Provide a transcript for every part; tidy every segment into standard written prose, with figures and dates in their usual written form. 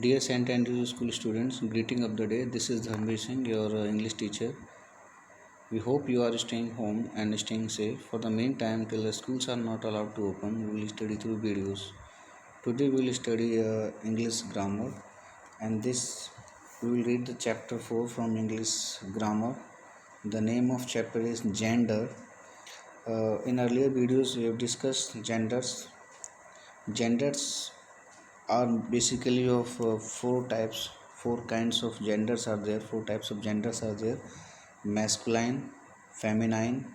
Dear St. Andrew School students, greeting of the day. This is Dharmveer Singh, your English teacher. We hope you are staying home and staying safe. For the meantime, till the schools are not allowed to open, we will study through videos. Today we will study English grammar, and this we will read the chapter 4 from English grammar. The name of chapter is gender. In earlier videos, we have discussed genders. Genders are basically of four types, four kinds of genders are there, four types of genders are there: masculine, feminine,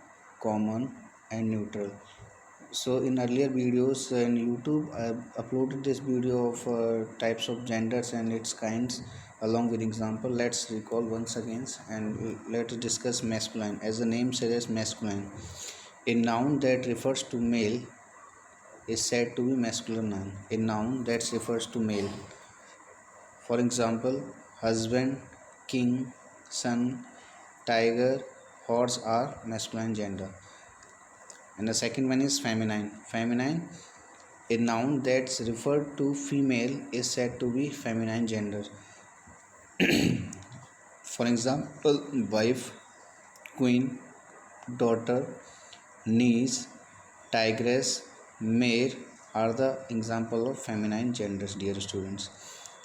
common, and neutral. So in earlier videos in YouTube, I uploaded this video of types of genders and its kinds along with example. Let's recall once again and let's discuss masculine. As the name suggests, masculine, a noun that refers to male, is said to be masculine noun. A noun that refers to male. For example, husband, king, son, tiger, horse are masculine gender. And the second one is feminine. Feminine, a noun that's referred to female, is said to be feminine gender. For example, wife, queen, daughter, niece, tigress, mare are the example of feminine genders, dear students.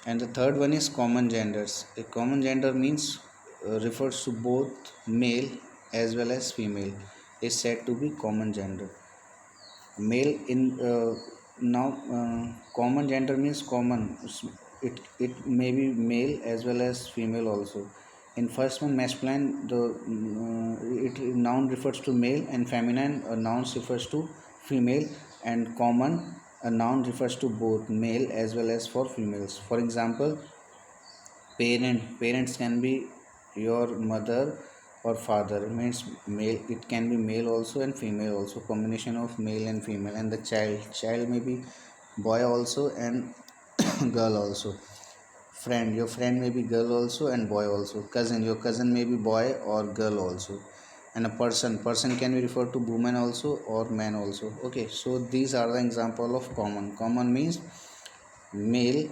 And the third one is common genders. A common gender means refers to both male as well as female, is said to be common gender. Male in now common gender means common. It may be male as well as female also. In first one, masculine, the it noun refers to male, and feminine nouns refers to female, and common a noun refers to both male as well as for females. For example, parents can be your mother or father. It means male, it can be male also and female also, combination of male and female. And the child may be boy also and girl also. Friend, your friend may be girl also and boy also. Cousin, your cousin may be boy or girl also. And a person can be referred to woman also or man also. Okay, so these are the example of common means male,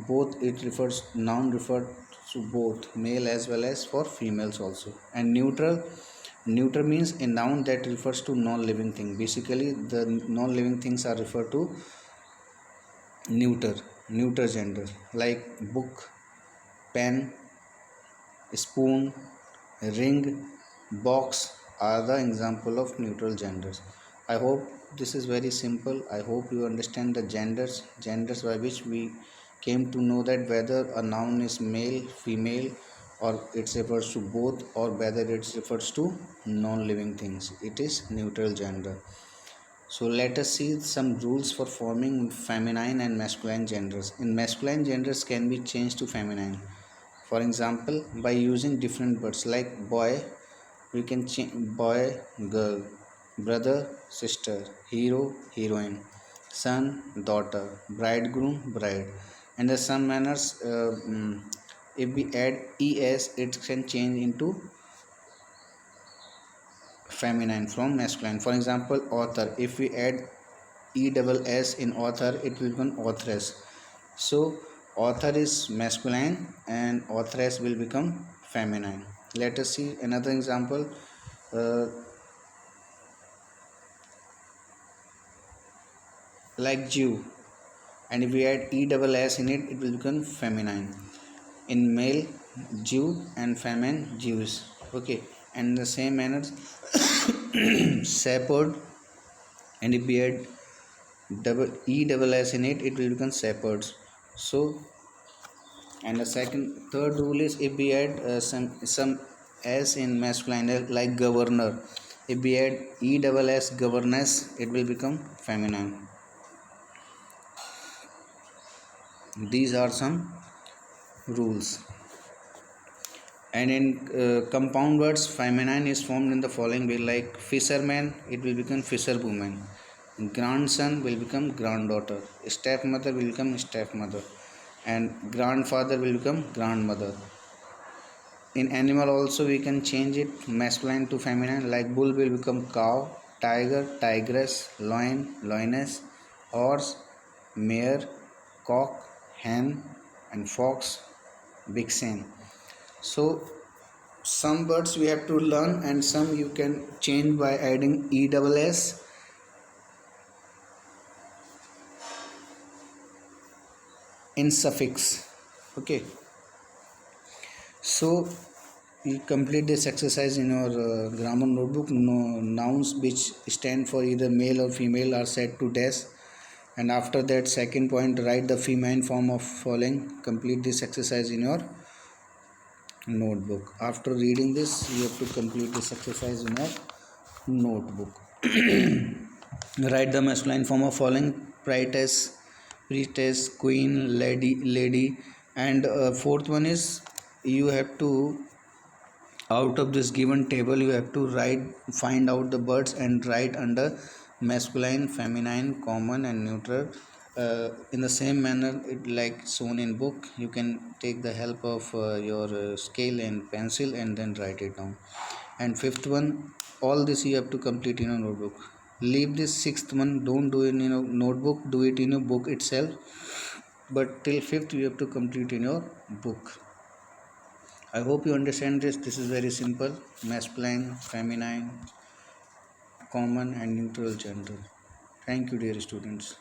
both it refers noun referred to both male as well as for females also. And neutral means a noun that refers to non-living thing. Basically the non-living things are referred to neuter gender, like book, pen, spoon, ring, box are the example of neutral genders. I hope this is very simple. I hope you understand the genders by which we came to know that whether a noun is male, female, or it refers to both, or whether it refers to non-living things. It is neutral gender. So let us see some rules for forming feminine and masculine genders. In masculine, genders can be changed to feminine. For example, by using different words like boy, we can change boy, girl, brother, sister, hero, heroine, son, daughter, bridegroom, bride. And the some manners, if we add es, it can change into feminine from masculine. For example, author, if we add ESS in author, it will become authoress. So author is masculine and authoress will become feminine. Let us see another example. Like Jew, and if we add ESS in it, it will become feminine. In male, Jew, and feminine, Jews. Okay, and in the same manner, shepherd, and if we add ESS in it, it will become shepherds. So, and the third rule is if we add some s in masculine, like governor, if we add ESS governess, it will become feminine. These are some rules. And in compound words, feminine is formed in the following way: like fisherman, it will become fisherwoman; grandson will become granddaughter; stepmother will become stepmother; and grandfather will become grandmother. In animal also we can change it masculine to feminine, like bull will become cow, tiger, tigress, lion, lioness, horse, mare, cock, hen, and fox, vixen. So some words we have to learn and some you can change by adding ESS in suffix. Okay, so you complete this exercise in your grammar notebook. No, nouns which stand for either male or female are set to dash, and after that second point, write the feminine form of following. Complete this exercise in your notebook. After reading this, you have to complete this exercise in your notebook. Write the masculine form of following: priestess, priestess, queen, lady, and fourth one is you have to, out of this given table, you have to find out the birds and write under masculine, feminine, common, and neutral. In the same manner, it like shown in book, you can take the help of your scale and pencil and then write it down. And fifth one, all this you have to complete in a notebook. Leave this sixth one, don't do it in a notebook, do it in a book itself, but till fifth you have to complete in your book. I hope you understand this. This is very simple: masculine, feminine, common, and neutral gender. Thank you, dear students.